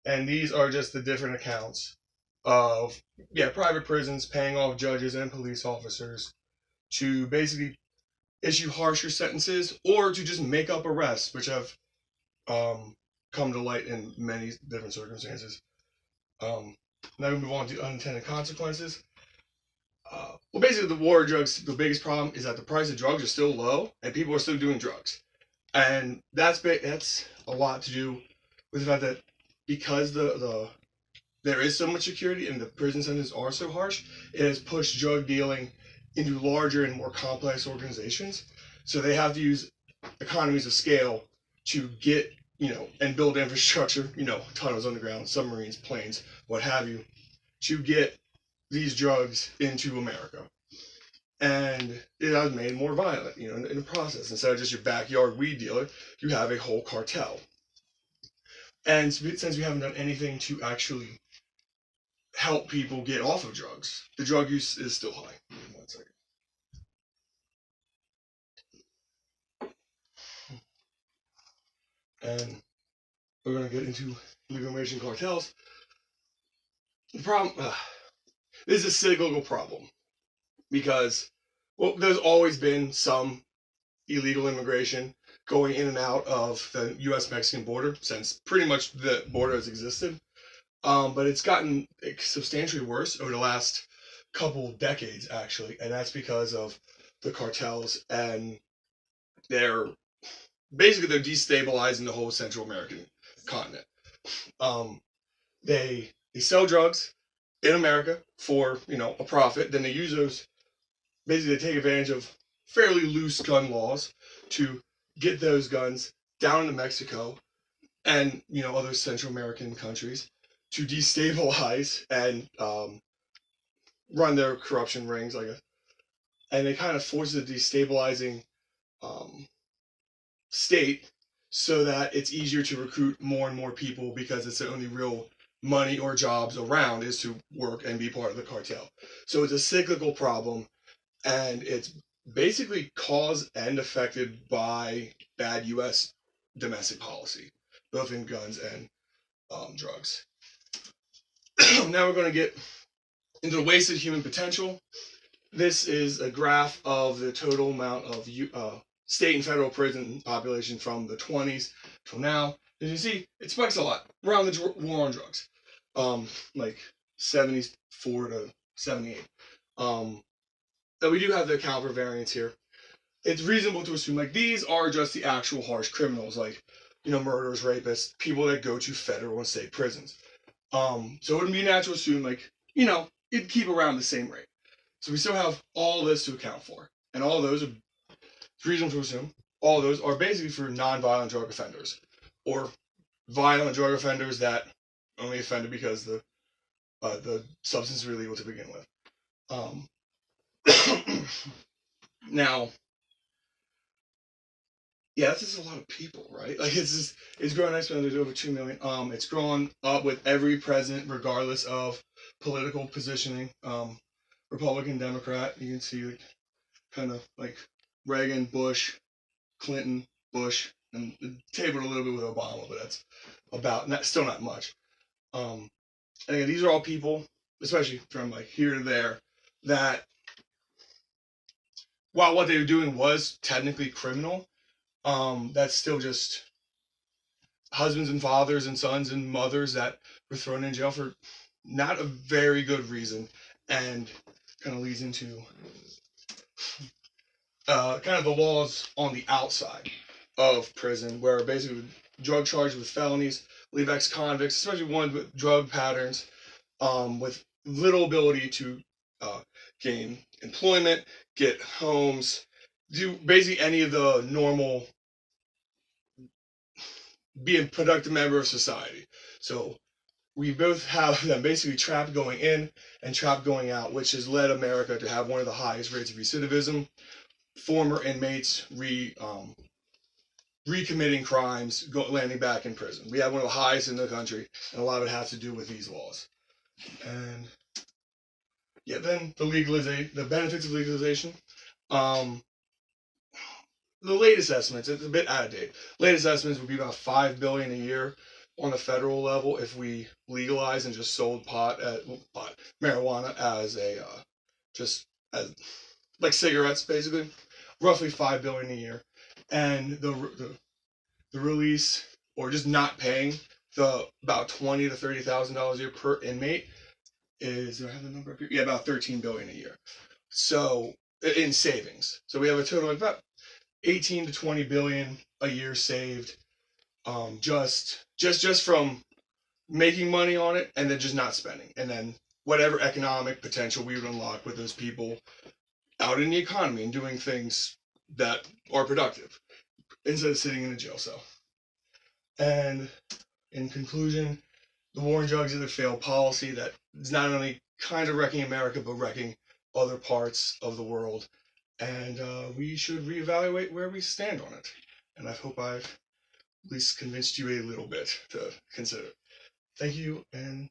And these are just the different accounts of, private prisons paying off judges and police officers to basically issue harsher sentences or to just make up arrests, which have come to light in many different circumstances. Now we move on to unintended consequences. Well, basically, the war of drugs, the biggest problem is that the price of drugs is still low and people are still doing drugs. And that's a lot to do with the fact that because there is so much security and the prison sentences are so harsh, it has pushed drug dealing into larger and more complex organizations. So they have to use economies of scale to get, and build infrastructure, tunnels underground, submarines, planes, what have you, to get these drugs into America. And it has made more violent, in the process. Instead of just your backyard weed dealer, you have a whole cartel. And since we haven't done anything to actually help people get off of drugs, the drug use is still high. 1 second. And we're going to get into legal immigration cartels. The problem, this is a cyclical problem because, well, there's always been some illegal immigration going in and out of the U.S.-Mexican border since pretty much the border has existed. But it's gotten substantially worse over the last couple decades, actually, and that's because of the cartels, and they're destabilizing the whole Central American continent. They sell drugs in America for a profit. Then they use those. Basically, they take advantage of fairly loose gun laws to get those guns down to Mexico and other Central American countries to destabilize and run their corruption rings, I guess. And they kind of force the destabilizing state so that it's easier to recruit more and more people because it's the only real money or jobs around is to work and be part of the cartel. So it's a cyclical problem, and it's basically caused and affected by bad U.S. domestic policy, both in guns and drugs. Now we're going to get into the wasted human potential. This is a graph of the total amount of state and federal prison population from the 20s till now. As you see, it spikes a lot around the war on drugs, like 74 to 78. That we do have the account for variance here. It's reasonable to assume like these are just the actual harsh criminals, like murderers, rapists, people that go to federal and state prisons. So it wouldn't be natural to assume like it'd keep around the same rate. So we still have all this to account for, and all of those are reasonable to assume. All of those are basically for non-violent drug offenders, or violent drug offenders that only offended because the substance was illegal to begin with. Now, this is a lot of people, right? Like it's growing exponentially to over 2 million. It's growing up with every president, regardless of political positioning. Republican, Democrat. You can see kind of like Reagan, Bush, Clinton, Bush, and tabled a little bit with Obama, but that's still not much. And again, these are all people, especially from like here to there, that while what they were doing was technically criminal, that's still just husbands and fathers and sons and mothers that were thrown in jail for not a very good reason, and kind of leads into kind of the laws on the outside of prison, where basically drug charges with felonies leave ex-convicts, especially ones with drug patterns, with little ability to gain employment, get homes, do basically any of the normal being a productive member of society. So we both have them basically trapped going in and trapped going out, which has led America to have one of the highest rates of recidivism. Former inmates recommitting crimes, landing back in prison. We have one of the highest in the country, and a lot of it has to do with these laws. And then the benefits of legalization. The latest estimates, it's a bit out of date. Latest estimates would be about $5 billion a year on the federal level, if we legalized and just sold marijuana as a just as like cigarettes, basically, roughly 5 billion a year, and the release or just not paying the about $20,000 to $30,000 a year per inmate is, do I have the number up here? Yeah, about 13 billion a year. So in savings, so we have a total of about 18 to 20 billion a year saved, just from making money on it and then just not spending, and then whatever economic potential we would unlock with those people out in the economy and doing things that are productive instead of sitting in a jail cell. And in conclusion, the war on drugs is a failed policy that is not only kind of wrecking America, but wrecking other parts of the world. And we should reevaluate where we stand on it. And I hope I've at least convinced you a little bit to consider. Thank you, and